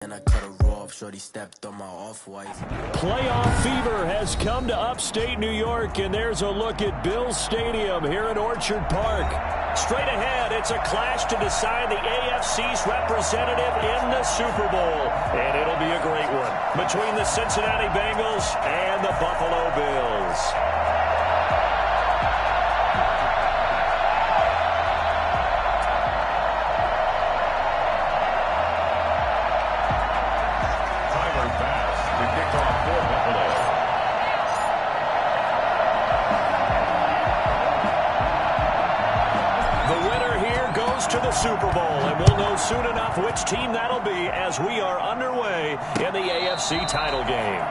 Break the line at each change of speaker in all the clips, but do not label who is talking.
And I cut her off, shorty stepped on my off-white.
Playoff fever has come to upstate New York, and there's a look at Bills Stadium here at Orchard Park. Straight ahead, it's a clash to decide the AFC's representative in the Super Bowl. And it'll be a great one between the Cincinnati Bengals and the Buffalo Bills. To the Super Bowl, and we'll know soon enough which team that'll be as we are underway in the AFC title game.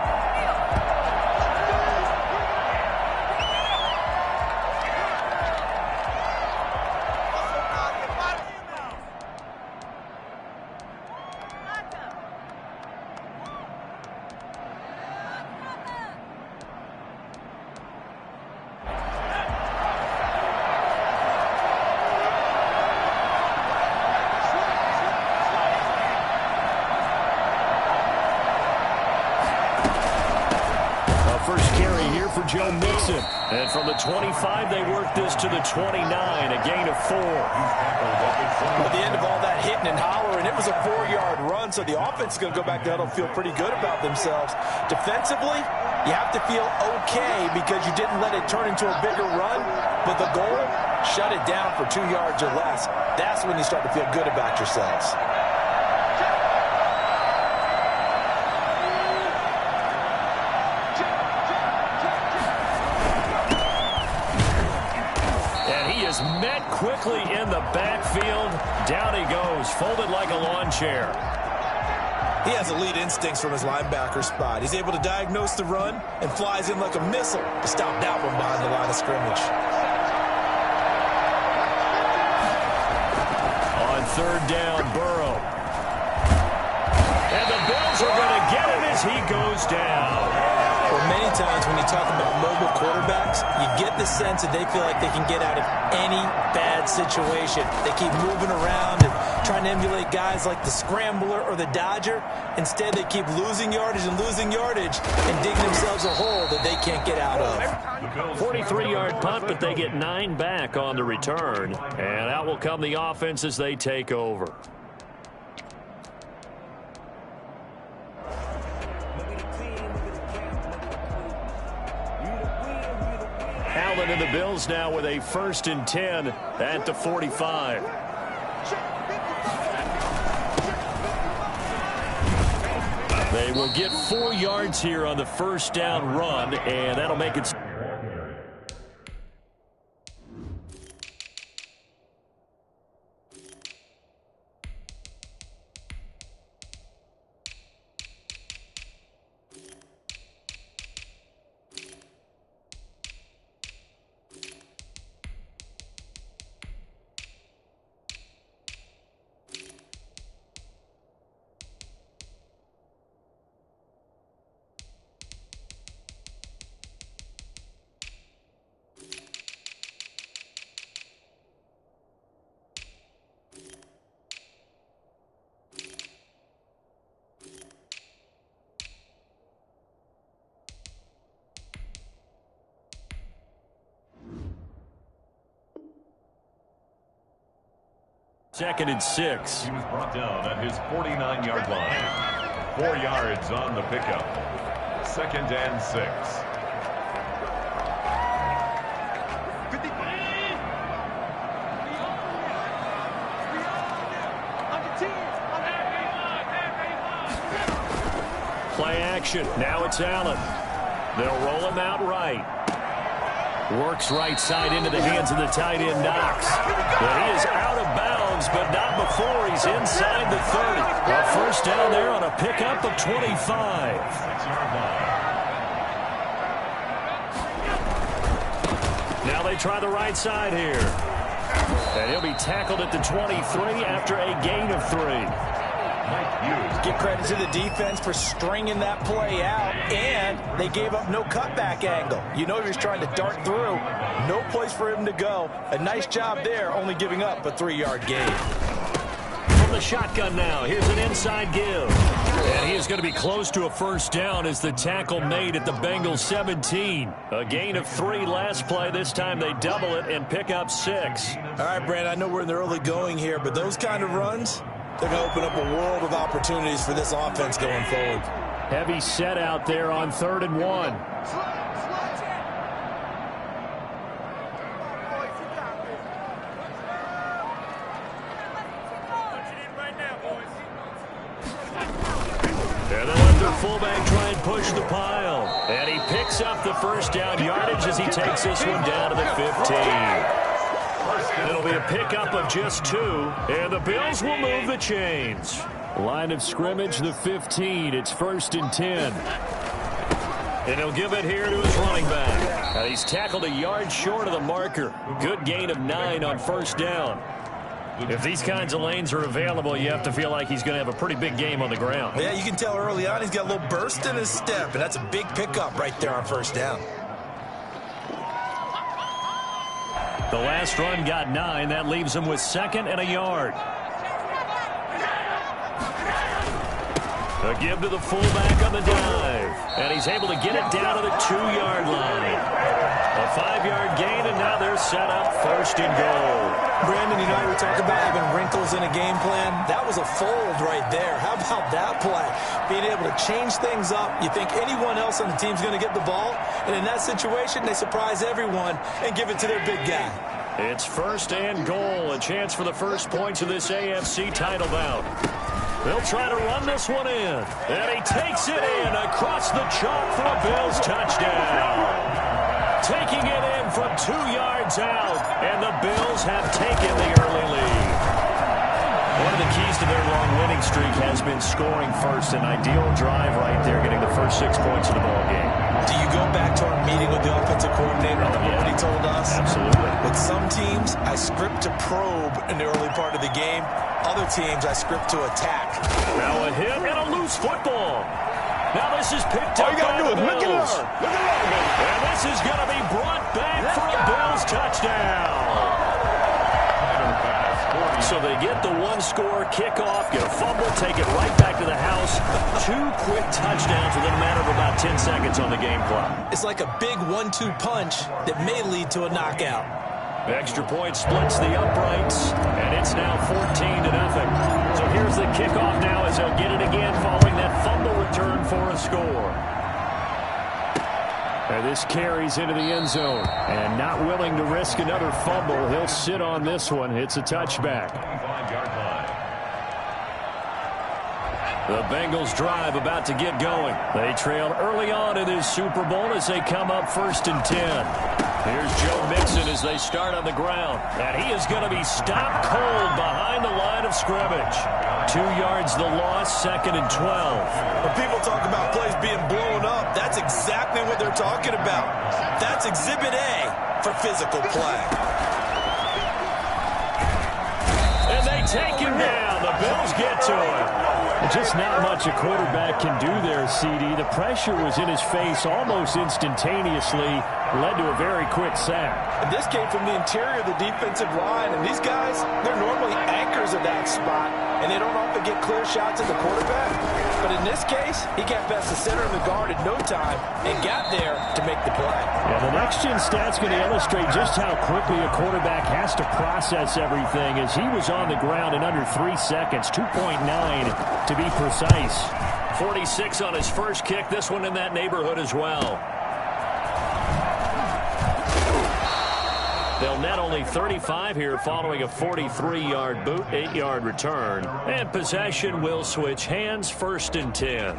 First carry here for Joe Mixon. And from the 25, they work this to the 29, a gain of 4.
At the end of all that hitting and hollering, it was a 4-yard run, so the offense is going to go back to huddle and feel pretty good about themselves. Defensively, you have to feel okay because you didn't let it turn into a bigger run, but the goal, shut it down for 2 yards or less. That's when you start to feel good about yourselves.
Met quickly in the backfield. Down he goes, folded like a lawn chair.
He has elite instincts from his linebacker spot. He's able to diagnose the run and flies in like a missile to stop that one behind the line of scrimmage.
On third down, Burrow. And the Bills are going to get him as he goes down.
Well, many times when you talk about mobile quarterbacks, you get the sense that they feel like they can get out of any bad situation. They keep moving around and trying to emulate guys like the Scrambler or the Dodger. Instead, they keep losing yardage and digging themselves a hole that they can't get out of.
43-yard punt, but they get 9 back on the return. And out will come the offense as they take over. Allen and the Bills now with a 1st and 10 at the 45. They will get 4 yards here on the first down run, and that'll make it. Second and 6.
He was brought down at his 49-yard line. 4 yards on the pickup. 2nd and 6.
Play action. Now it's Allen. They'll roll him out right. Works right side into the hands of the tight end, Knox. But he is out of bounds, but not before he's inside the 30. A first down there on a pickup of 25. Now they try the right side here. And he'll be tackled at the 23 after a gain of 3.
Give credit to the defense for stringing that play out, and they gave up no cutback angle. You know he was trying to dart through. No place for him to go. A nice job there, only giving up a 3-yard gain.
From the shotgun now, here's an inside give. is going to be close to a first down as the tackle made at the Bengals 17. A gain of 3 last play. This time they double it and pick up 6.
All right, Brandon, I know we're in the early going here, but those kind of runs, they're going to open up a world of opportunities for this offense going forward.
Heavy set out there on 3rd and 1. And they let their fullback try and push the pile. And he picks up the first down yardage as he takes this one down to the 15. It'll be a pickup of just 2, and the Bills will move the chains. Line of scrimmage, the 15. It's 1st and 10. And he'll give it here to his running back. Now he's tackled a yard short of the marker. Good gain of 9 on 1st down. If these kinds of lanes are available, you have to feel like he's going to have a pretty big game on the ground.
Yeah, you can tell early on he's got a little burst in his step, and that's a big pickup right there on 1st down.
The last run got 9. That leaves him with 2nd and a yard. A give to the fullback on the dive. And he's able to get it down to the 2-yard line. A 5-yard gain, and now they're set up 1st and goal.
Brandon, you know, we talk about having wrinkles in a game plan. That was a fold right there. How about that play? Being able to change things up. You think anyone else on the team's going to get the ball, and in that situation, they surprise everyone and give it to their big guy.
It's 1st and goal. A chance for the first points of this AFC title bout. They'll try to run this one in. And he takes it in across the chalk for a Bills touchdown. Taking it in from 2 yards out. And the Bills have taken the early lead. One of the keys to their long winning streak has been scoring first. An ideal drive right there, getting the first 6 points of the ball game.
Do you go back to our meeting with the offensive coordinator and what he told us?
Absolutely.
With some teams, I script to probe in the early part of the game. Other teams, I script to attack.
Now a hit and a loose football. Now this is picked up by the Bills. And this is going to be brought back for a Bills touchdown. So they get the 1-score kickoff, get a fumble, take it right back to the house. 2 quick touchdowns within a matter of about 10 seconds on the game clock.
It's like a big 1-2 punch that may lead to a knockout.
Extra point splits the uprights, and it's now 14-0. So here's the kickoff now as they'll get it again following that fumble return for a score. And this carries into the end zone. And not willing to risk another fumble, he'll sit on this one. It's a touchback. The Bengals drive about to get going. They trail early on in this Super Bowl as they come up 1st and 10. Here's Joe Mixon as they start on the ground. And he is going to be stopped cold behind the line of scrimmage. 2 yards the loss, 2nd and 12.
When people talk about plays being blown up, that's exactly what they're talking about. That's Exhibit A for physical play.
And they take him down. The Bills get to him. Just not much a quarterback can do there, CD. The pressure was in his face almost instantaneously. Led to a very quick sack.
And this came from the interior of the defensive line. And these guys, they're normally anchors of that spot. And they don't often get clear shots at the quarterback. But in this case, he got past the center of the guard in no time and got there to make the play.
Yeah, the next-gen stat's going to illustrate just how quickly a quarterback has to process everything, as he was on the ground in under 3 seconds, 2.9 to be precise. 46 on his first kick, this one in that neighborhood as well. They'll net only 35 here following a 43-yard boot, 8-yard return. And possession will switch hands, 1st and 10.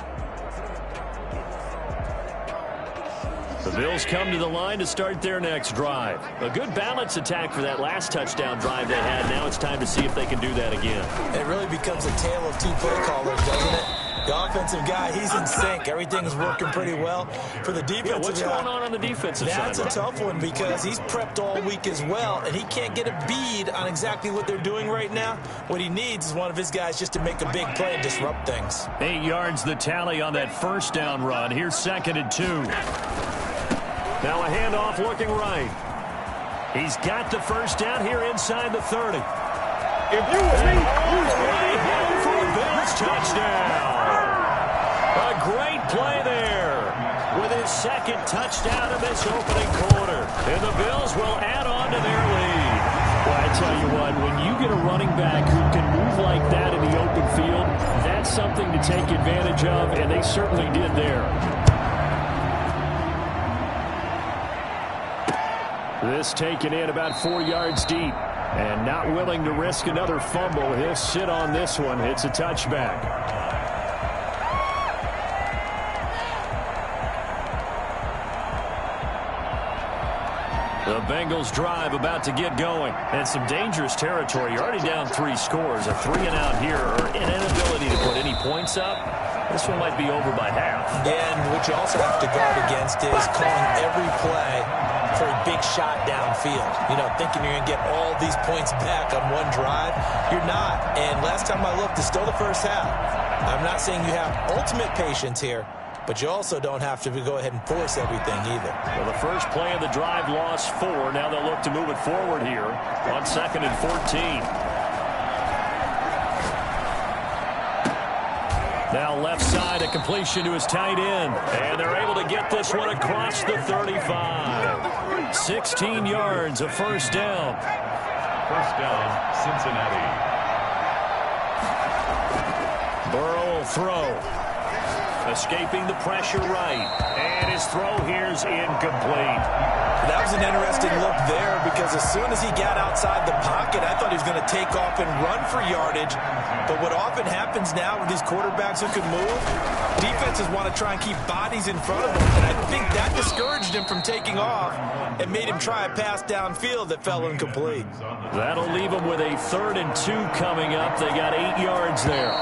The Bills come to the line to start their next drive. A good balance attack for that last touchdown drive they had. Now it's time to see if they can do that again.
It really becomes a tale of 2 play callers, doesn't it? The offensive guy, he's in sync. Everything is working pretty well. For the defensive guy,
what's going on the defensive side?
That's a tough one because he's prepped all week as well, and he can't get a bead on exactly what they're doing right now. What he needs is one of his guys just to make a big play and disrupt things.
8 yards the tally on that first down run. Here's 2nd and 2. Now a handoff looking right. He's got the first down here inside the 30.
If you with me, you
right home for a Bills touchdown. play there with his second touchdown of this opening quarter. And the Bills will add on to their lead. Well, I tell you what, when you get a running back who can move like that in the open field, that's something to take advantage of, and they certainly did there. This taken in about 4 yards deep. And not willing to risk another fumble. He'll sit on this one. It's a touchback. The Bengals drive about to get going. And some dangerous territory. You're already down 3 scores. A 3-and-out here, or an inability to put any points up. This one might be over by half.
And what you also have to guard against is calling every play for a big shot downfield. You know, thinking you're going to get all these points back on one drive. You're not. And last time I looked, it's still the first half. I'm not saying you have ultimate patience here, but you also don't have to go ahead and force everything either.
Well, the first play of the drive lost 4. Now they'll look to move it forward here on 2nd and 14. Now left side, a completion to his tight end. And they're able to get this one across the 35. 16 yards, a first down.
First down, Cincinnati.
Burrow will throw. Escaping the pressure right. And his throw here's incomplete.
That was an interesting look there because as soon as he got outside the pocket, I thought he was going to take off and run for yardage. But what often happens now with these quarterbacks who can move, defenses want to try and keep bodies in front of them. And I think that discouraged him from taking off and made him try a pass downfield that fell incomplete.
That'll leave him with a 3rd and 2 coming up. They got 8 yards there.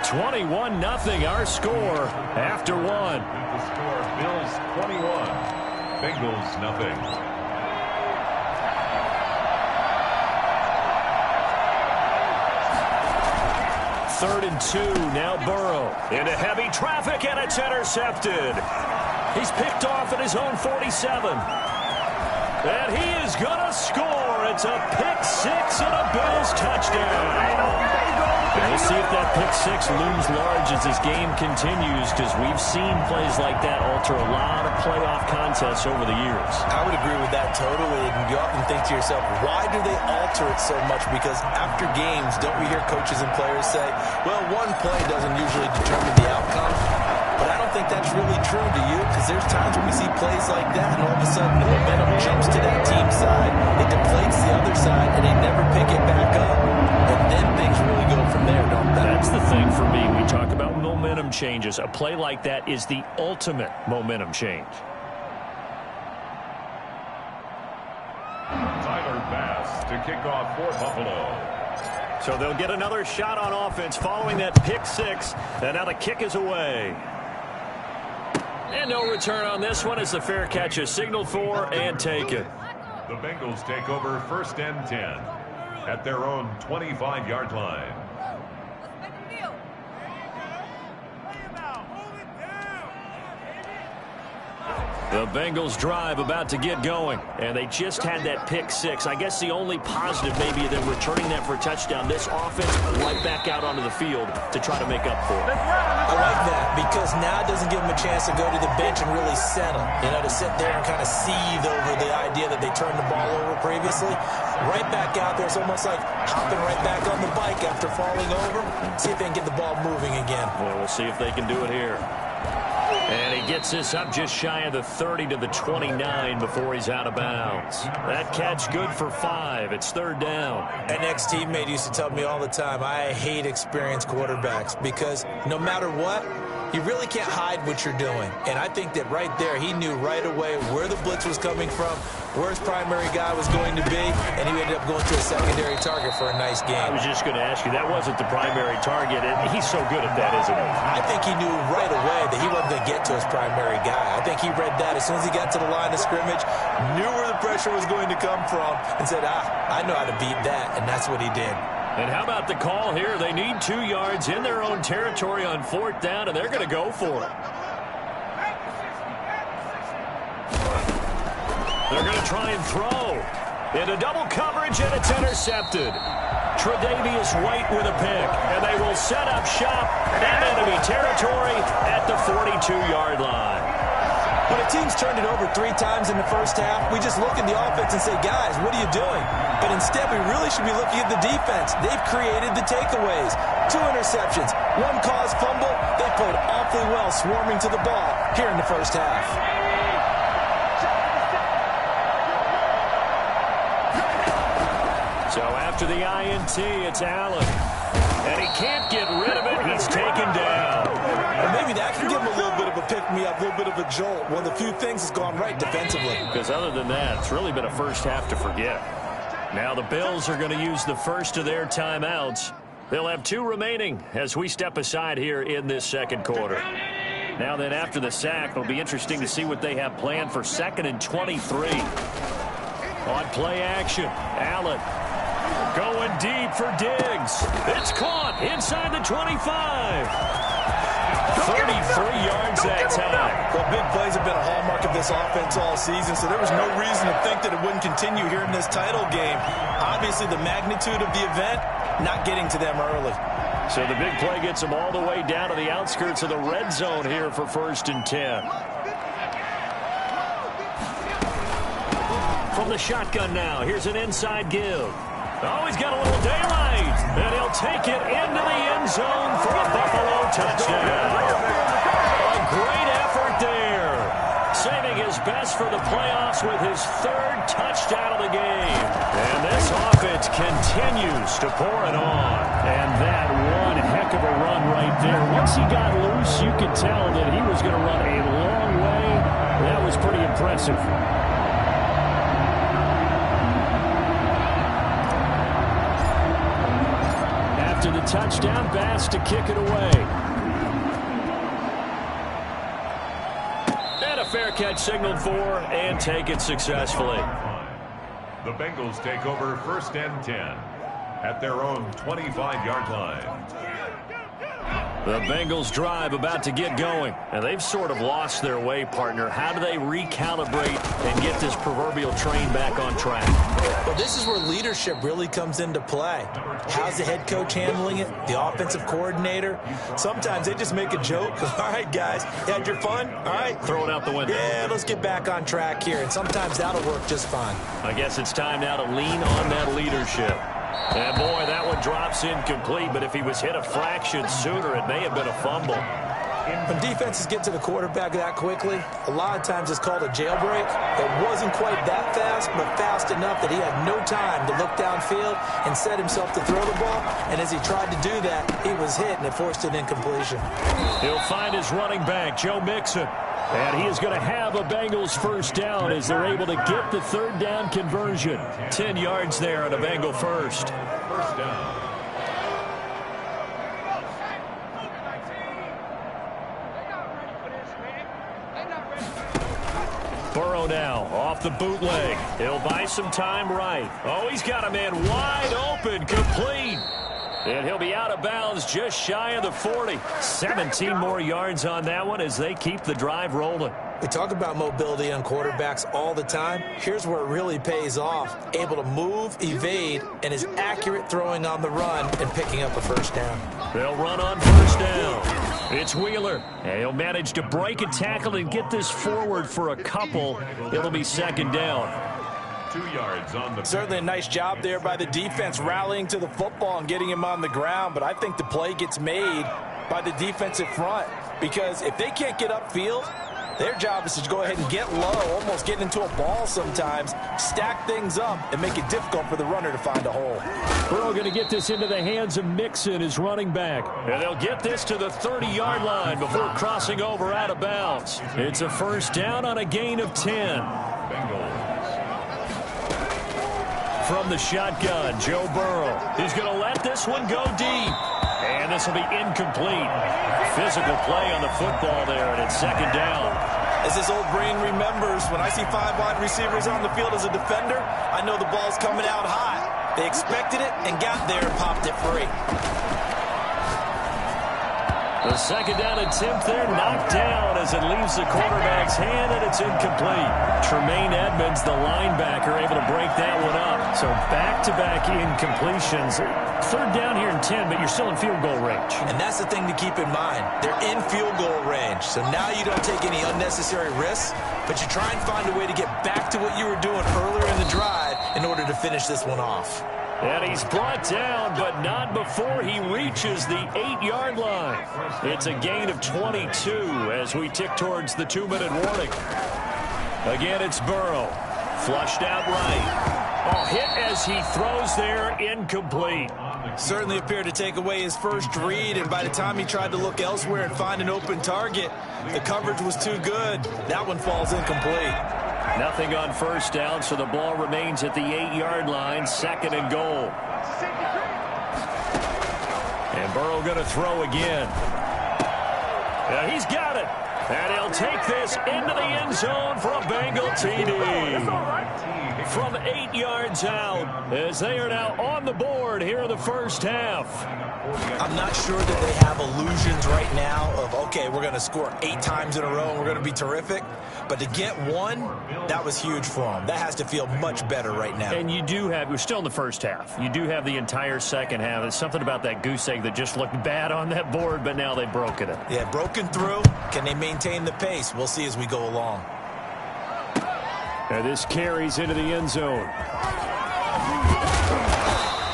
21-0 our score after 1.
The score, Bills 21, Bengals nothing.
Third and 2, now Burrow. Into heavy traffic, and it's intercepted. He's picked off at his own 47. And he is going to score. It's a pick-6 and a Bills touchdown. And we'll see if that pick-6 looms large as this game continues, because we've seen plays like that alter a lot of playoff contests over the years.
I would agree with that totally. And you often think to yourself, why do they alter it so much? Because after games, don't we hear coaches and players say, well, one play doesn't usually determine the outcome? But I don't think that's really true to you, because there's times when we see plays like that, and all of a sudden the momentum jumps to that team side, it deflates the other side, and they never pick it back up. And then things really go from there, don't they?
That's the thing for me. We talk about momentum changes. A play like that is the ultimate momentum change.
Tyler Bass to kick off for Buffalo.
So they'll get another shot on offense following that pick-6, and now the kick is away. And no return on this one as the fair catch is signaled for and taken.
The Bengals take over 1st and 10 at their own 25-yard line.
The Bengals drive about to get going, and they just had that pick-6. I guess the only positive maybe than returning that for a touchdown. This offense right back out onto the field to try to make up for it.
I like that because now it doesn't give them a chance to go to the bench and really settle. You know, to sit there and kind of seethe over the idea that they turned the ball over previously. Right back out there, it's almost like hopping right back on the bike after falling over. See if they can get the ball moving again.
Well, we'll see if they can do it here. And he gets this up just shy of the 30 to the 29 before he's out of bounds. That catch good for 5. It's 3rd down.
An ex-teammate used to tell me all the time, I hate experienced quarterbacks because no matter what, you really can't hide what you're doing. And I think that right there, he knew right away where the blitz was coming from, where his primary guy was going to be, and he ended up going to a secondary target for a nice game.
I was just going to ask you, that wasn't the primary target, and he's so good at that, isn't he?
I think he knew right away that he wasn't going to get to his primary guy. I think he read that as soon as he got to the line of scrimmage, knew where the pressure was going to come from, and said, I know how to beat that, and that's what he did.
And how about the call here? They need 2 yards in their own territory on 4th down, and they're going to go for it. They're going to try and throw. Into double coverage, and it's intercepted. Tre'Davious White with a pick, and they will set up shop at enemy territory at the 42-yard line.
When a team's turned it over 3 times in the first half, we just look at the offense and say, guys, what are you doing? But instead, we really should be looking at the defense. They've created the takeaways. 2 interceptions, 1 caused fumble. They played awfully well swarming to the ball here in the first half.
So after the INT, it's Allen. And he can't get rid of it. He's taken down.
Well, maybe that can give him a little bit of a pick-me-up, a little bit of a jolt. One of the few things that's gone right defensively.
Because other than that, it's really been a first half to forget. Now the Bills are going to use the first of their timeouts. They'll have 2 remaining as we step aside here in this second quarter. Now then, after the sack, it'll be interesting to see what they have planned for 2nd and 23. On play action, Allen going deep for Diggs. It's caught inside the 25. 33 yards that time.
Well, big plays have been a hallmark of this offense all season, so there was no reason to think that it wouldn't continue here in this title game. Obviously, the magnitude of the event not getting to them early.
So the big play gets them all the way down to the outskirts of the red zone here for 1st and 10. From the shotgun now, here's an inside give. Oh, he's got a little daylight, and he'll take it into the end zone for a Buffalo touchdown. A great effort there, saving his best for the playoffs with his 3rd touchdown of the game. And this offense continues to pour it on. And that one heck of a run right there. Once he got loose, you could tell that he was going to run a long way. That was pretty impressive. After the touchdown, Bass to kick it away. And a fair catch signaled for and taken successfully.
The Bengals take over 1st and 10 at their own 25-yard line.
The Bengals drive about to get going, and they've sort of lost their way, partner. How do they recalibrate and get this proverbial train back on track?
Well, this is where leadership really comes into play. How's the head coach handling it? The offensive coordinator? Sometimes they just make a joke. All right, guys, you had your fun? All right.
Throw it out the window.
Yeah, let's get back on track here, and sometimes that'll work just fine.
I guess it's time now to lean on that leadership. And boy, that one drops incomplete, but if he was hit a fraction sooner, it may have been a fumble.
When defenses get to the quarterback that quickly, a lot of times it's called a jailbreak. It wasn't quite that fast, but fast enough that he had no time to look downfield and set himself to throw the ball. And as he tried to do that, he was hit, and it forced an incompletion.
He'll find his running back, Joe Mixon. And he is going to have a Bengals first down as they're able to get the 3rd down conversion. 10 yards there on a Bengal first.
First down.
Burrow now off the bootleg. He'll buy some time right. Oh, he's got a man wide open, complete. And he'll be out of bounds just shy of the 40. 17 more yards on that one as they keep the drive rolling.
We talk about mobility on quarterbacks all the time. Here's where it really pays off. Able to move, evade, and is accurate throwing on the run and picking up a first down.
They'll run on first down. It's Wheeler. And he'll manage to break a tackle and get this forward for a couple. It'll be 2nd down.
2 yards on the...
Certainly a nice job there by the defense rallying to the football and getting him on the ground, but I think the play gets made by the defensive front because if they can't get upfield, their job is to go ahead and get low, almost get into a ball sometimes, stack things up, and make it difficult for the runner to find a hole.
Burrow going to get this into the hands of Mixon, his running back. And they'll get this to the 30-yard line before crossing over out of bounds. It's a first down on a gain of 10.
Bengals.
From the shotgun, Joe Burrow. He's going to let this one go deep. And this will be incomplete. Physical play on the football there, and it's 2nd down.
As his old brain remembers, when I see 5 wide receivers on the field as a defender, I know the ball's coming out hot. They expected it and got there and popped it free.
The 2nd down attempt there knocked down as it leaves the quarterback's hand, and it's incomplete. Tremaine Edmonds, the linebacker, able to break that one up. So back-to-back incompletions. Third down here and 10, but you're still in field goal range.
And that's the thing to keep in mind. They're in field goal range. So now you don't take any unnecessary risks, but you try and find a way to get back to what you were doing earlier in the drive in order to finish this one off.
And he's brought down, but not before he reaches the 8-yard line. It's a gain of 22 as we tick towards the 2-minute warning. Again, it's Burrow. Flushed out right. Oh, hit as he throws there, incomplete.
Certainly appeared to take away his first read, and by the time he tried to look elsewhere and find an open target, the coverage was too good. That one falls incomplete.
Nothing on first down, so the ball remains at the 8-yard line, 2nd and goal. And Burrow going to throw again. And he's got it. And he'll take this into the end zone for a Bengal TD. From 8 yards out, as they are now on the board here in the first half.
I'm not sure that they have illusions right now of, okay, we're going to score 8 times in a row and we're going to be terrific. But to get one, that was huge for them. That has to feel much better right now.
And you do have, we're still in the first half. You do have the entire second half. There's something about that goose egg that just looked bad on that board, but now they've broken it.
Yeah, broken through. Can they maintain the pace? We'll see as we go along.
And this carries into the end zone.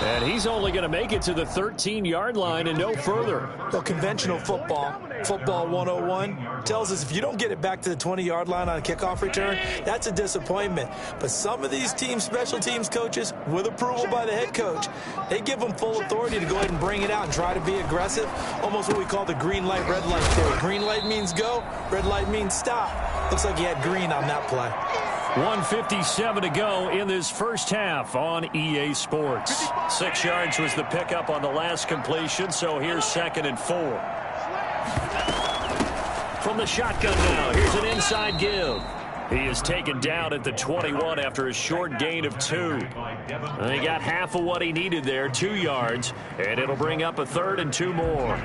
And he's only going to make it to the 13-yard line and no further.
Well, conventional football 101, tells us if you don't get it back to the 20-yard line on a kickoff return, that's a disappointment. But some of these special teams coaches, with approval by the head coach, they give them full authority to go ahead and bring it out and try to be aggressive, almost what we call the green light, red light theory. Green light means go, red light means stop. Looks like he had green on that play.
1:57 to go in this first half on EA Sports. 6 yards was the pickup on the last completion, so here's 2nd and 4. From the shotgun now, here's an inside give. He is taken down at the 21 after a short gain of 2. He got half of what he needed there, 2 yards, and it'll bring up a 3rd and 2 more.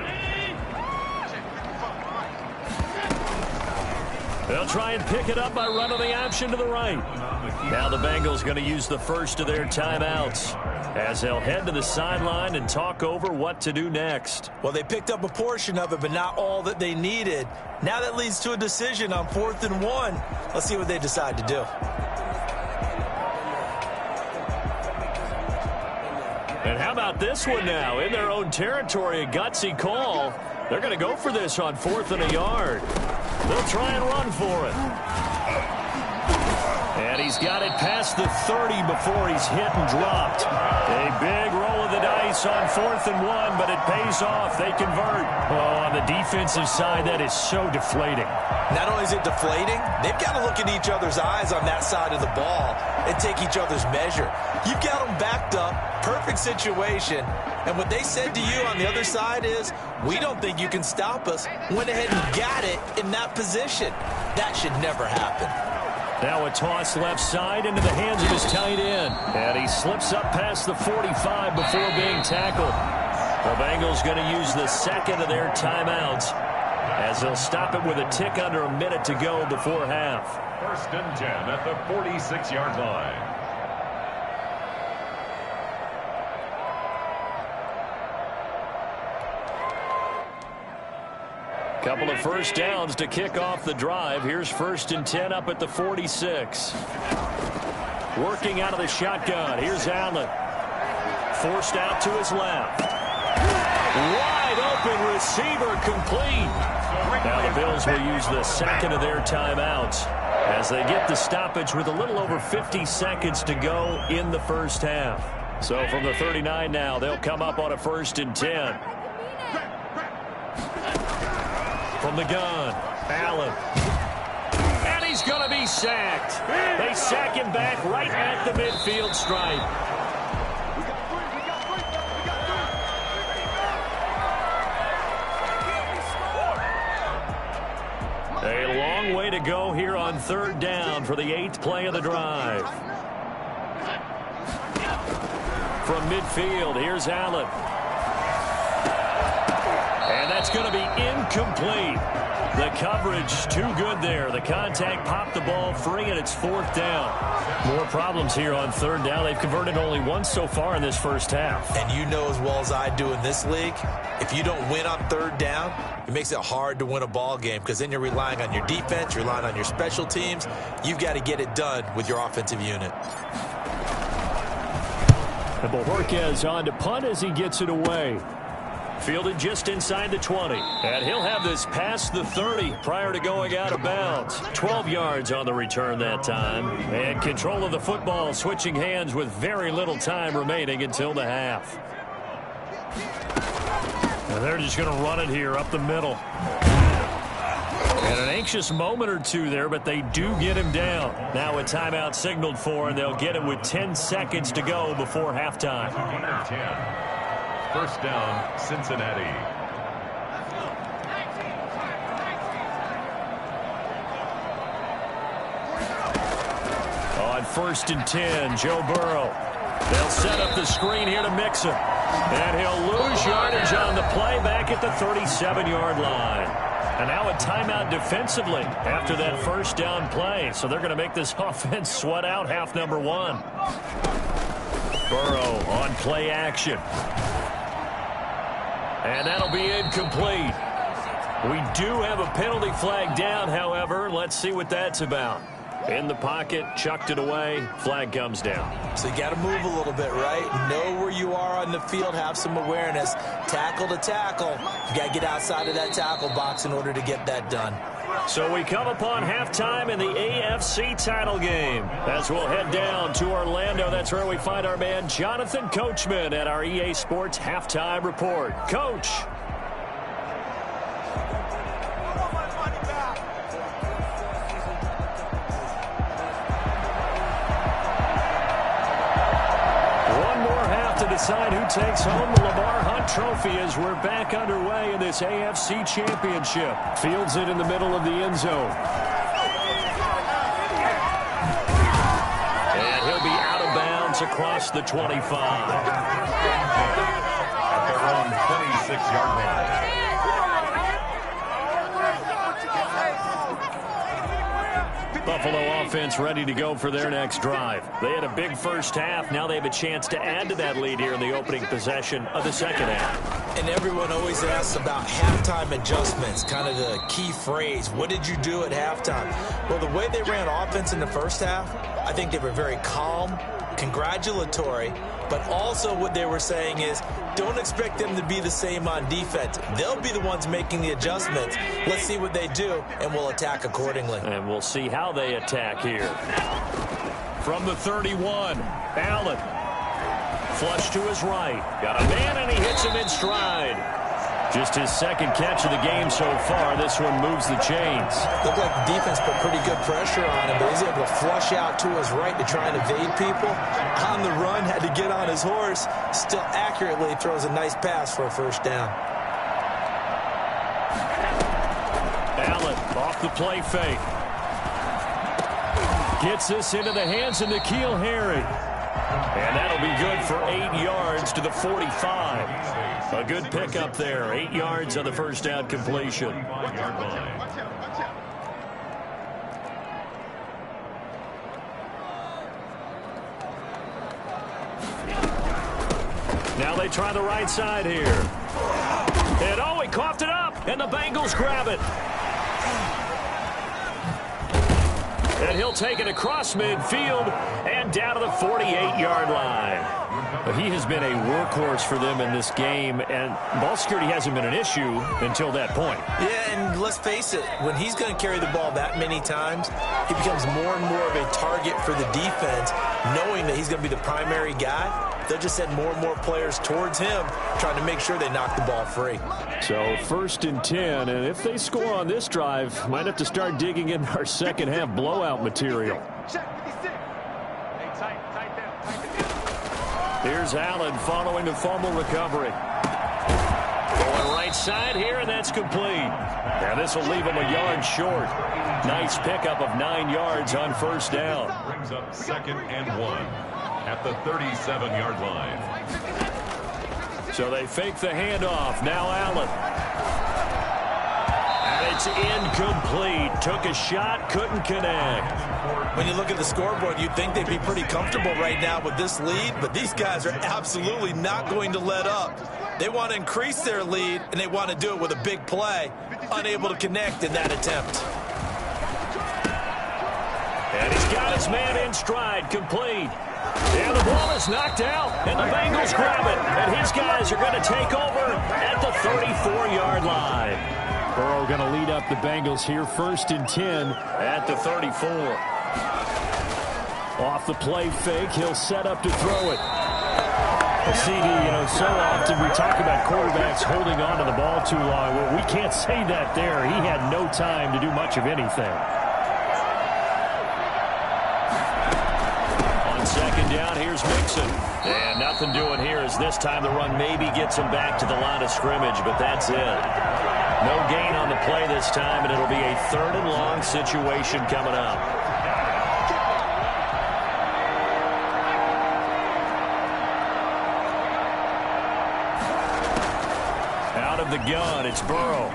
They'll try and pick it up by running the option to the right. Now the Bengals going to use the first of their timeouts as they'll head to the sideline and talk over what to do next.
Well, they picked up a portion of it, but not all that they needed. Now that leads to a decision on 4th and 1. Let's see what they decide to do.
And how about this one now? In their own territory, a gutsy call. They're going to go for this on 4th and a yard. They'll try and run for it. And he's got it past the 30 before he's hit and dropped. A big roll of the dice on 4th and 1, but it pays off. They convert. Oh, on the defensive side, that is so deflating.
Not only is it deflating, they've got to look in each other's eyes on that side of the ball and take each other's measure. You've got them backed up, perfect situation, and what they said to you on the other side is, we don't think you can stop us. Went ahead and got it in that position. That should never happen.
Now a toss left side into the hands of his tight end. And he slips up past the 45 before being tackled. The Bengals going to use the 2nd of their timeouts as they'll stop it with a tick under a minute to go before half.
1st and 10 at the 46-yard line.
Couple of first downs to kick off the drive. Here's 1st and 10 up at the 46. Working out of the shotgun. Here's Allen. Forced out to his left. Wide open receiver complete. Now the Bills will use the 2nd of their timeouts as they get the stoppage with a little over 50 seconds to go in the first half. So from the 39 now, they'll come up on a 1st and 10. From the gun, Allen. And he's going to be sacked. They sack him back right at the midfield stripe. A long way to go here on 3rd down for the 8th play of the drive. From midfield, here's Allen. And that's going to be incomplete. The coverage too good there. The contact popped the ball free, and it's 4th down. More problems here on 3rd down. They've converted only once so far in this first half.
And you know as well as I do in this league, if you don't win on 3rd down, it makes it hard to win a ball game because then you're relying on your defense, you're relying on your special teams. You've got to get it done with your offensive unit.
And Bojorquez on to punt as he gets it away. Fielded just inside the 20. And he'll have this past the 30 prior to going out of bounds. 12 yards on the return that time. And control of the football switching hands with very little time remaining until the half. And they're just going to run it here up the middle. And an anxious moment or two there, but they do get him down. Now a timeout signaled for, and they'll get it with 10 seconds to go before halftime.
10. First down, Cincinnati.
On 1st and 10, Joe Burrow. They'll set up the screen here to Mixon. And he'll lose yardage on the play back at the 37-yard line. And now a timeout defensively after that first down play. So they're going to make this offense sweat out half number 1. Burrow on play action. And that'll be incomplete. We do have a penalty flag down, however. Let's see what that's about. In the pocket, chucked it away, flag comes down.
So you got to move a little bit, right? Know where you are on the field, have some awareness. Tackle to tackle. You got to get outside of that tackle box in order to get that done.
So we come upon halftime in the AFC title game. As we'll head down to Orlando, that's where we find our man Jonathan Coachman at our EA Sports Halftime Report. Coach. Decide who takes home the Lamar Hunt Trophy as we're back underway in this AFC Championship. Fields it in the middle of the end zone. And he'll be out of bounds across the 25.
At their own 26-yard line.
Buffalo offense ready to go for their next drive. They had a big first half. Now they have a chance to add to that lead here in the opening possession of the second half.
And everyone always asks about halftime adjustments, kind of the key phrase. What did you do at halftime? Well, the way they ran offense in the first half, I think they were very calm, congratulatory, but also what they were saying is don't expect them to be the same on defense. They'll be the ones making the adjustments. Let's see what they do, and we'll attack accordingly.
And we'll see how they attack here. From the 31, Allen. Flush to his right. Got a man, and he hits him in stride. Just his second catch of the game so far. This one moves the chains.
Looked like the defense put pretty good pressure on him, but he's able to flush out to his right to try and evade people. On the run, had to get on his horse. Still accurately throws a nice pass for a first down.
Allen off the play fake. Gets this into the hands of N'Keal Harry. And that'll be good for 8 yards to the 45. A good pickup there. 8 yards on the first down completion. Now they try the right side here. And oh, he coughed it up. And the Bengals grab it. And he'll take it across midfield and down to the 48-yard line. He has been a workhorse for them in this game, and ball security hasn't been an issue until that point.
Yeah, and let's face it, when he's going to carry the ball that many times, he becomes more and more of a target for the defense, knowing that he's going to be the primary guy. They'll just send more and more players towards him, trying to make sure they knock the ball free.
So 1st and 10, and if they score on this drive, might have to start digging in our second half blowout material. Here's Allen following the fumble recovery. Going right side here, and that's complete. Now this will leave him a yard short. Nice pickup of 9 yards on first down.
Brings up 2nd and 1 at the 37-yard line. So
they fake the handoff. Now Allen. And they is incomplete. Took a shot, couldn't connect.
When you look at the scoreboard, you'd think they'd be pretty comfortable right now with this lead, but these guys are absolutely not going to let up. They want to increase their lead, and they want to do it with a big play. Unable to connect in that attempt.
And he's got his man in stride, complete. And the ball is knocked out, and the Bengals grab it. And his guys are going to take over at the 34-yard line.
Burrow going to lead up the Bengals here, 1st and 10
at the 34.
Off the play fake, he'll set up to throw it. CD, so often we talk about quarterbacks holding on to the ball too long. Well, we can't say that there. He had no time to do much of anything.
Second down, here's Mixon. And nothing doing here as this time the run maybe gets him back to the line of scrimmage, but that's it. No gain on the play this time, and it'll be a 3rd and long situation coming up. Out of the gun, it's Burrow.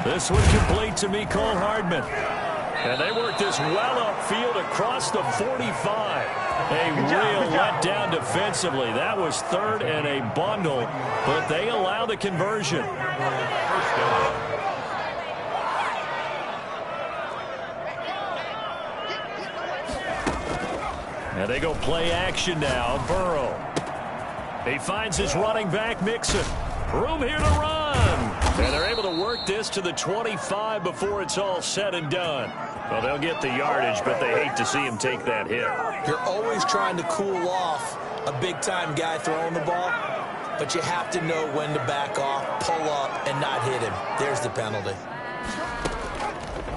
This one complete to Mecole Hardman. And they work this well upfield across the 45. A real letdown defensively. That was 3rd and a bundle, but they allow the conversion. And they go play action now. Burrow. He finds his running back, Mixon. Room here to run. And they're able to work this to the 25 before it's all said and done. Well, they'll get the yardage, but they hate to see him take that hit.
You're always trying to cool off a big-time guy throwing the ball, but you have to know when to back off, pull up, and not hit him. There's the penalty.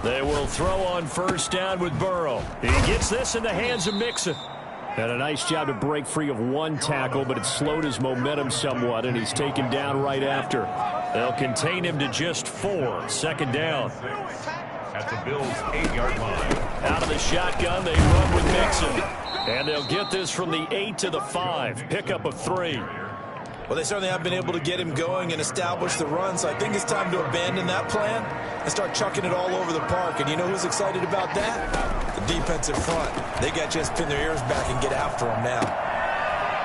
They will throw on 1st down with Burrow. He gets this in the hands of Mixon.
And a nice job to break free of one tackle, but it slowed his momentum somewhat, and he's taken down right after.
They'll contain him to just 4. 2nd down.
At the Bills' 8-yard line.
Out of the shotgun, they run with Mixon. And they'll get this from the 8 to the 5. Pickup of 3.
Well, they certainly have been able to get him going and establish the run, so I think it's time to abandon that plan and start chucking it all over the park. And you know who's excited about that? The defensive front. They got to just pin their ears back and get after him now.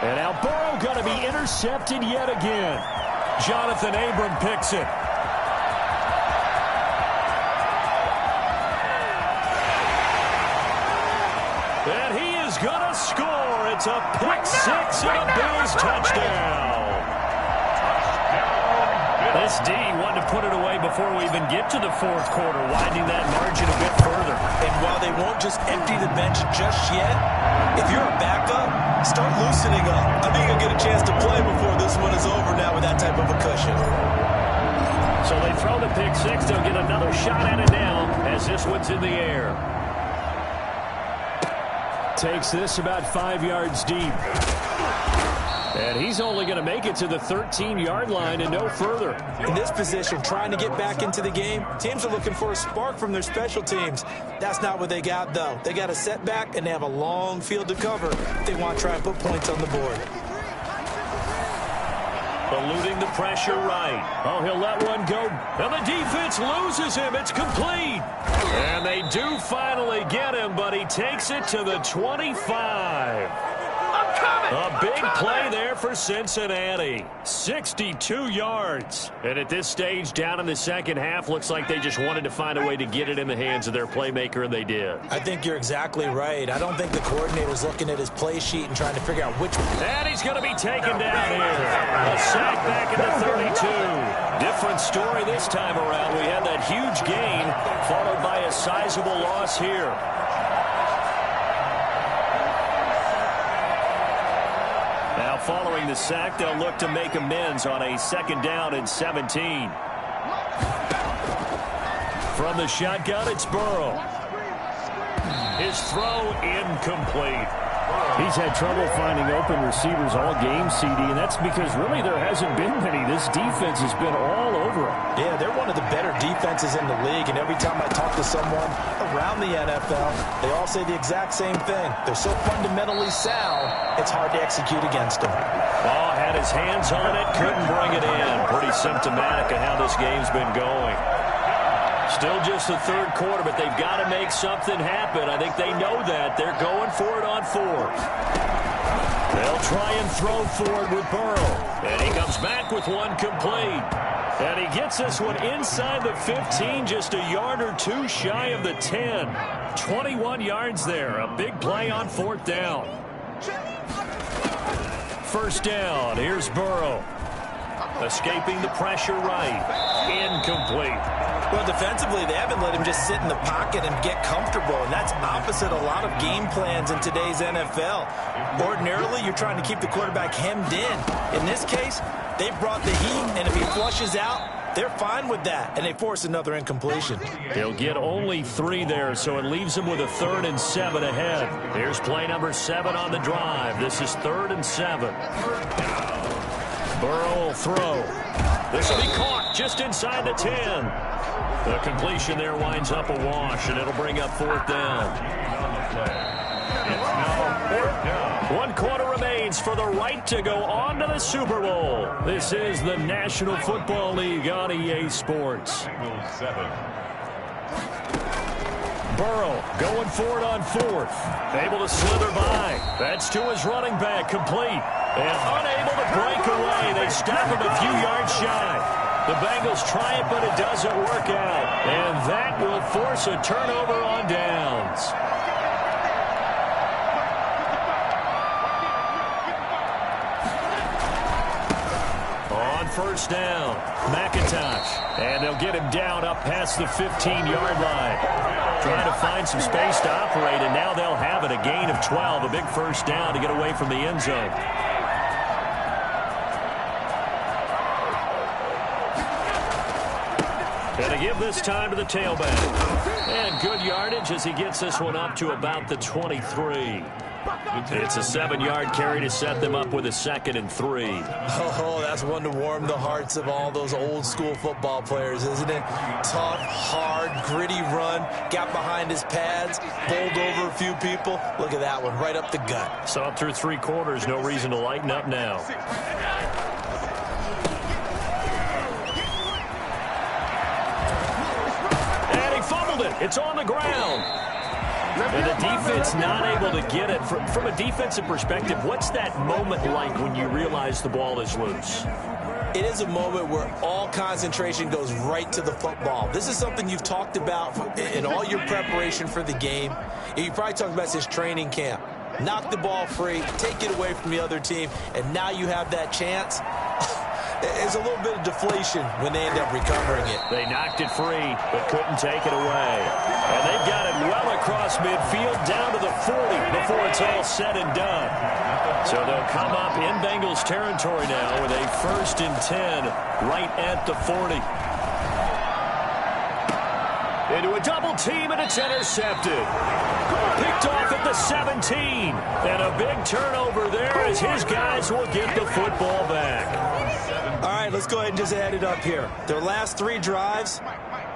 And now Burrow going to be intercepted yet again. Jonathan Abram picks it. And he is going to score. It's a pick 6 and a Bills touchdown. This D wanted to put it away before we even get to the 4th quarter, widening that margin a bit further.
And while they won't just empty the bench just yet, if you're a backup, start loosening up. I think you'll get a chance to play before this one is over now with that type of a cushion.
So they throw the pick 6. They'll get another shot at it now as this one's in the air.
Takes this about 5 yards deep. And he's only going to make it to the 13-yard line and no further.
In this position, trying to get back into the game, teams are looking for a spark from their special teams. That's not what they got, though. They got a setback, and they have a long field to cover if they want to try and put points on the board.
Eluding the pressure right. Oh, he'll let one go. And the defense loses him. It's complete. And they do finally get him, but he takes it to the 25. A big play there for Cincinnati. 62 yards. And at this stage, down in the 2nd half, looks like they just wanted to find a way to get it in the hands of their playmaker, and they did.
I think you're exactly right. I don't think the coordinator's looking at his play sheet and trying to figure out which...
And he's going to be taken down here. A sack back at the 32. Different story this time around. We had that huge gain, followed by a sizable loss here. Now, following the sack, they'll look to make amends on a 2nd down and 17. From the shotgun, it's Burrow. His throw incomplete.
He's had trouble finding open receivers all game, CD, and that's because really there hasn't been many. This defense has been all over him.
Yeah, they're one of the better defenses in the league, and every time I talk to someone around the NFL, they all say the exact same thing. They're so fundamentally sound, it's hard to execute against them.
Ball had his hands on it, couldn't bring it in. Pretty symptomatic of how this game's been going. Still just the third quarter, but they've got to make something happen. I think they know that. They're going for it on fourth. They'll try and throw forward with Burrow. And he comes back with one complete. And he gets this one inside the 15, just a yard or two shy of the 10. 21 yards there. A big play on fourth down. First down. Here's Burrow. Escaping the pressure right. Incomplete.
Well, defensively, they haven't let him just sit in the pocket and get comfortable, and that's opposite a lot of game plans in today's NFL. Ordinarily, you're trying to keep the quarterback hemmed in. In this case, they brought the heat, and if he flushes out, they're fine with that, and they force another incompletion.
He'll get only 3 there, so it leaves him with a 3rd and 7 ahead. Here's play number 7 on the drive. This is 3rd and 7. Burrow will throw. This will be caught just inside the 10. The completion there winds up a wash, and it'll bring up fourth down. 1 quarter remains for the right to go on to the Super Bowl. This is the National Football League on EA Sports. Burrow going for it on fourth. Able to slither by. That's to his running back, complete. And unable to break away. They stop him a few yards shy. The Bengals try it, but it doesn't work out. And that will force a turnover on downs. On first down, McIntosh. And they'll get him down up past the 15-yard line. Trying to find some space to operate, and now they'll have it. A gain of 12, a big first down to get away from the end zone. And to give this time to the tailback. And good yardage as he gets this one up to about the 23. It's a 7-yard carry to set them up with a 2nd and 3.
Oh, that's one to warm the hearts of all those old-school football players, isn't it? Tough, hard, gritty run. Got behind his pads, bowled over a few people. Look at that one, right up the gut.
So through 3 quarters, no reason to lighten up now. It's on the ground. And the defense not able to get it. From a defensive perspective, what's that moment like when you realize the ball is loose?
It is a moment where all concentration goes right to the football. This is something you've talked about in all your preparation for the game. You probably talked about this training camp. Knock the ball free, take it away from the other team, and now you have that chance. There's a little bit of deflation when they end up recovering it.
They knocked it free, but couldn't take it away. And they've got it well across midfield, down to the 40 before it's all said and done. So they'll come up in Bengals territory now with a 1st and 10 right at the 40. Into a double team, and it's intercepted. Picked off at the 17. And a big turnover there as his guys will get the football back.
All right, let's go ahead and just add it up here. Their last 3 drives,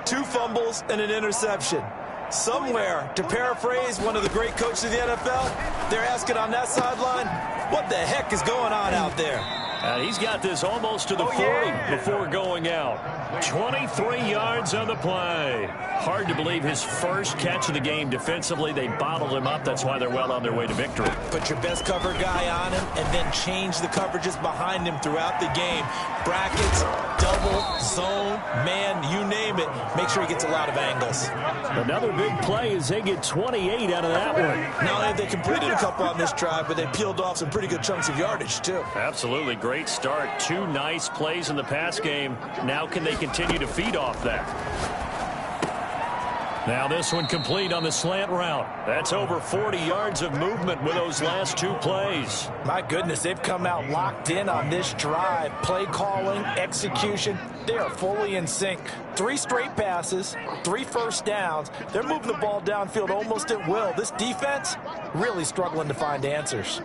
2 fumbles and an interception. Somewhere, to paraphrase one of the great coaches of the NFL, they're asking on that sideline, what the heck is going on out there?
He's got this almost to the 40 before going out. 23 yards on the play. Hard to believe his first catch of the game defensively. They bottled him up. That's why they're well on their way to victory.
Put your best cover guy on him and then change the coverages behind him throughout the game. Brackets, double, zone, man, you name it. Make sure he gets a lot of angles.
Another big play as they get 28 out of that one.
Not only have they completed a couple on this drive, but they peeled off some pretty good chunks of yardage, too.
Absolutely. Great start. 2 nice plays in the pass game. Now can they continue to feed off that? Now this one complete on the slant route. That's over 40 yards of movement with those last 2 plays.
My goodness, they've come out locked in on this drive. Play calling, execution, they are fully in sync. 3 straight passes, 3 first downs. They're moving the ball downfield almost at will. This defense really struggling to find answers.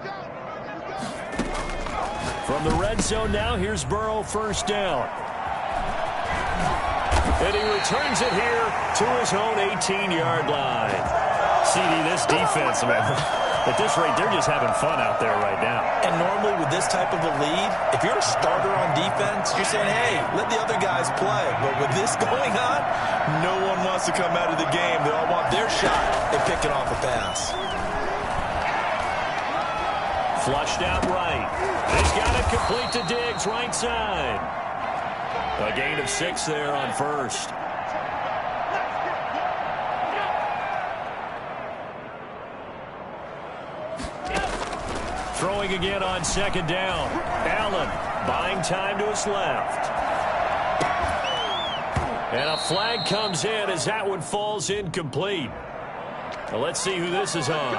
From the red zone now, here's Burrow, first down. And he returns it here to his own 18-yard line. CD, this defense, man, at this rate, they're just having fun out there right now.
And normally with this type of a lead, if you're a starter on defense, you're saying, hey, let the other guys play. But with this going on, no one wants to come out of the game. They all want their shot at picking off a pass.
Flushed out right. He's got it complete to Diggs, right side. A gain of 6 there on first. Throwing again on second down. Allen buying time to his left. And a flag comes in as that one falls incomplete. Well, let's see who this is on.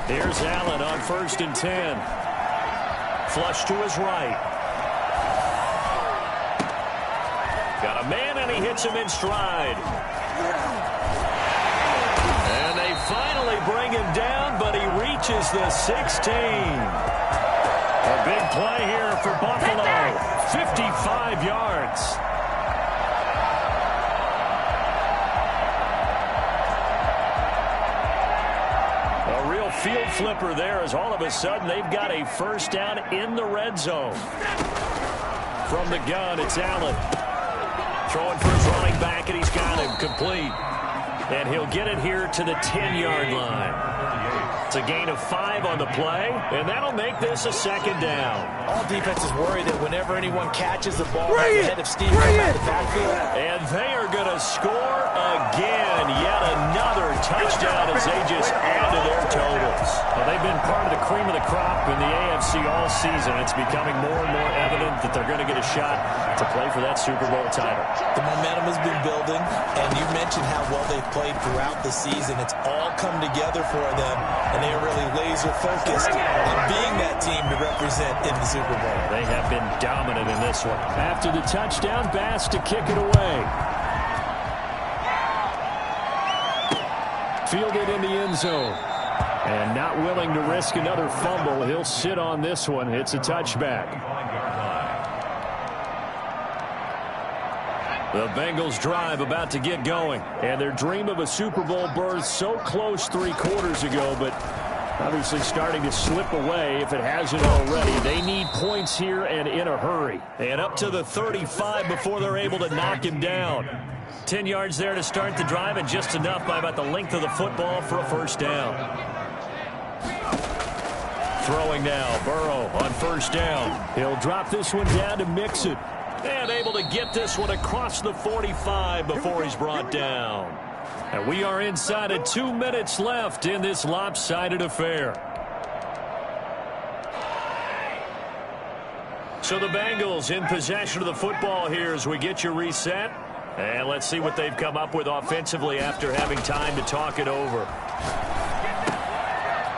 Here's Allen on 1st and 10. Flush to his right. Got a man, and he hits him in stride. And they finally bring him down, but he reaches the 16. A big play here for Buffalo. 55 yards. A real field flipper there, as all of a sudden they've got a first down in the red zone. From the gun, it's Allen. Throwing for his running back, and he's got him complete. And he'll get it here to the 10-yard line. It's a gain of 5 on the play, and that'll make this a second down.
All defenses worry that whenever anyone catches the ball at the head of steam from the backfield.
And they are going to score again. Yet another touchdown as they just add to their totals.
Well, they've been part of the cream of the crop in the AFC all season. It's becoming more and more evident that they're going to get a shot to play for that Super Bowl title.
The momentum has been building, and you mentioned how well they've played throughout the season. It's all come together for them, and they are really laser-focused on being that team to represent in the Super Bowl.
They have been dominant in this one.
After the touchdown, Bass to kick it away. Fielded in the end zone. And not willing to risk another fumble. He'll sit on this one. It's a touchback.
The Bengals drive about to get going. And their dream of a Super Bowl berth so close 3 quarters ago, but obviously starting to slip away if it hasn't already. They need points here and in a hurry. And up to the 35 before they're able to knock him down. 10 yards there to start the drive, and just enough by about the length of the football for a first down. Throwing now, Burrow on first down. He'll drop this one down to Mixon. And able to get this one across the 45 before he's brought down. And we are inside of 2 minutes left in this lopsided affair. So the Bengals in possession of the football here as we get you reset. And let's see what they've come up with offensively after having time to talk it over.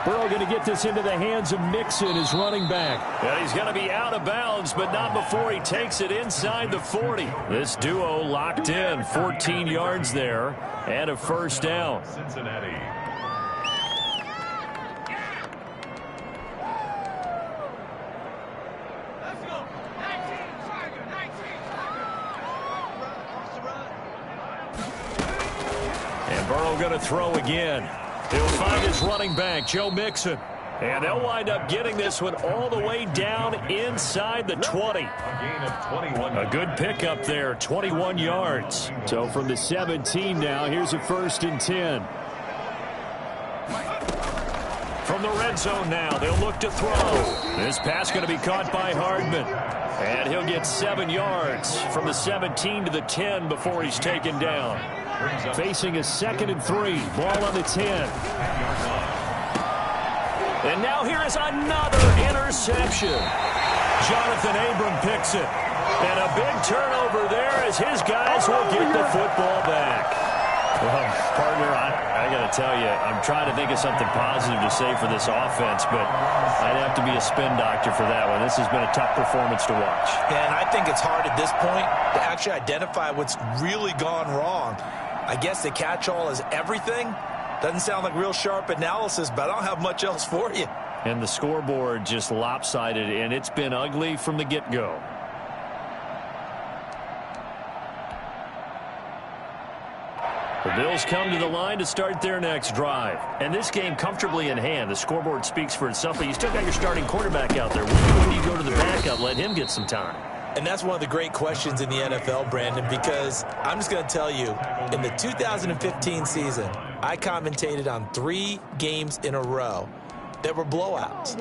Burrow going to get this into the hands of Mixon, his running back.
And he's going to be out of bounds, but not before he takes it inside the 40. This duo locked in, 14 yards there, and a first down.
Cincinnati.
And Burrow going to throw again. He'll find his running back, Joe Mixon. And they'll wind up getting this one all the way down inside the 20. A good pickup there, 21 yards.
So from the 17 now, here's a 1st and 10.
From the red zone now, they'll look to throw. This pass going to be caught by Hardman. And he'll get 7 yards from the 17 to the 10 before he's taken down.
Facing a 2nd and 3. Ball on the 10.
And now here is another interception. Jonathan Abram picks it. And a big turnover there as his guys will get the football back.
Well, partner, I got to tell you, I'm trying to think of something positive to say for this offense, but I'd have to be a spin doctor for that one. This has been a tough performance to watch.
And I think it's hard at this point to actually identify what's really gone wrong. I guess the catch-all is everything. Doesn't sound like real sharp analysis, but I don't have much else for you.
And the scoreboard just lopsided, and it's been ugly from the get-go. The
Bills come to the line to start their next drive. And this game comfortably in hand. The scoreboard speaks for itself, but you still got your starting quarterback out there. When do you go to the backup, let him get some time?
And that's one of the great questions in the NFL, Brandon, because I'm just going to tell you, in the 2015 season, I commentated on 3 games in a row that were blowouts.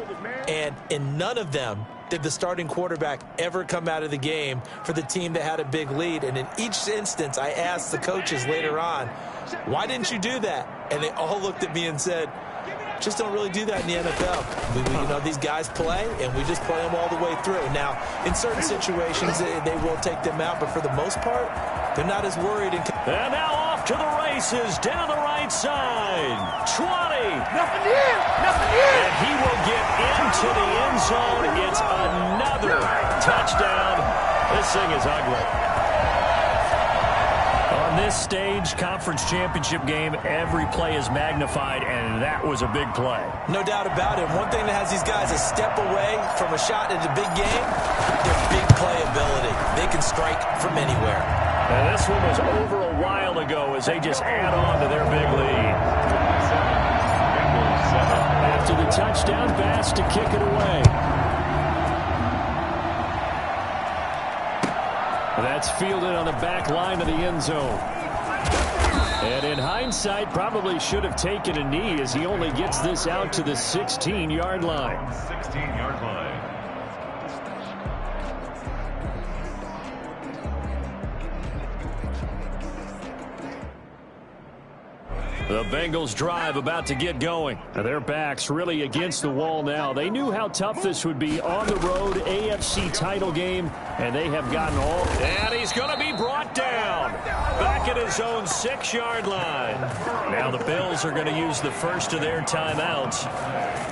And in none of them did the starting quarterback ever come out of the game for the team that had a big lead. And in each instance, I asked the coaches later on, why didn't you do that? And they all looked at me and said, just don't really do that in the NFL. These guys play, and we just play them all the way through. Now, in certain situations, they will take them out, but for the most part, they're not as worried.
And now off to the races, down the right side. 20.
Nothing in.
And he will get into the end zone. It's another touchdown. This thing is ugly. On this stage, conference championship game, every play is magnified, and that was a big play.
No doubt about it. One thing that has these guys a step away from a shot in a big game, their big play ability. They can strike from anywhere.
And this one was over a while ago as they just add on to their big lead. After the touchdown pass to kick it away. That's fielded on the back line of the end zone. And in hindsight, probably should have taken a knee as he only gets this out to the 16-yard line.
16-yard line.
The Bengals drive about to get going. Their backs really against the wall now. They knew how tough this would be on the road, AFC title game, and they have gotten all. And he's going to be brought down. Back at his own 6-yard line. Now the Bills are going to use the first of their timeouts.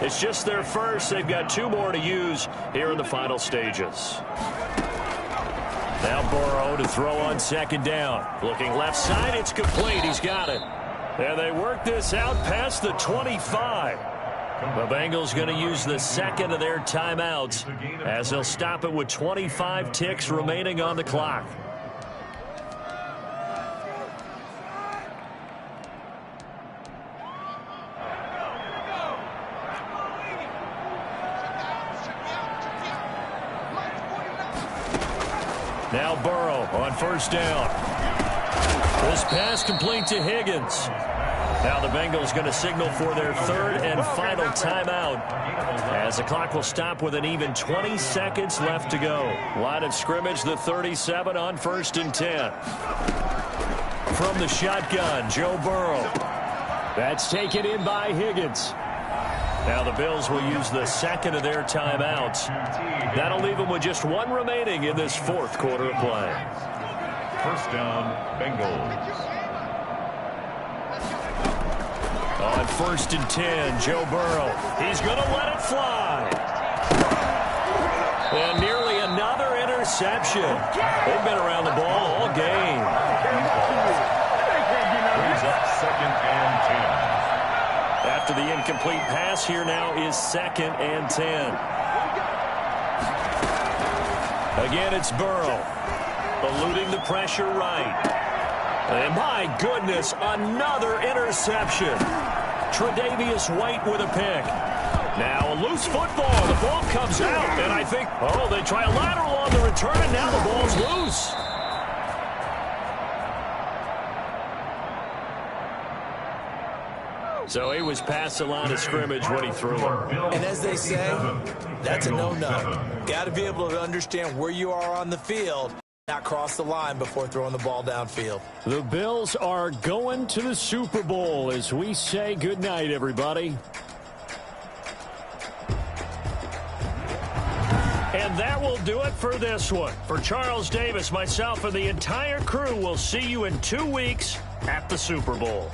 It's just their first. They've got 2 more to use here in the final stages. Now Burrow to throw on 2nd down. Looking left side, it's complete. He's got it. And they work this out past the 25. The Bengals going to use the second of their timeouts as they'll stop it with 25 ticks remaining on the clock. Now Burrow on 1st down. This pass complete to Higgins. Now the Bengals going to signal for their 3rd and final timeout as the clock will stop with an even 20 seconds left to go. Line of scrimmage, the 37 on 1st and 10. From the shotgun, Joe Burrow. That's taken in by Higgins. Now the Bills will use the second of their timeouts. That'll leave them with just 1 remaining in this 4th quarter of play.
1st down, Bengals.
On 1st and 10, Joe Burrow. He's going to let it fly. And nearly another interception. They've been around the ball all game.
Brings up 2nd and 10.
After the incomplete pass, here now is 2nd and 10. Again, it's Burrow. Eluding the pressure right. And my goodness, another interception. Tre'Davious White with a pick. Now a loose football. The ball comes out, and I think, they try a lateral on the return, and now the ball's loose. So he was past the line of scrimmage when he threw it.
And as they say, that's a no-no. Got to be able to understand where you are on the field. Not cross the line before throwing the ball downfield.
The Bills are going to the Super Bowl as we say goodnight, everybody. And that will do it for this one. For Charles Davis, myself, and the entire crew, we'll see you in 2 weeks at the Super Bowl.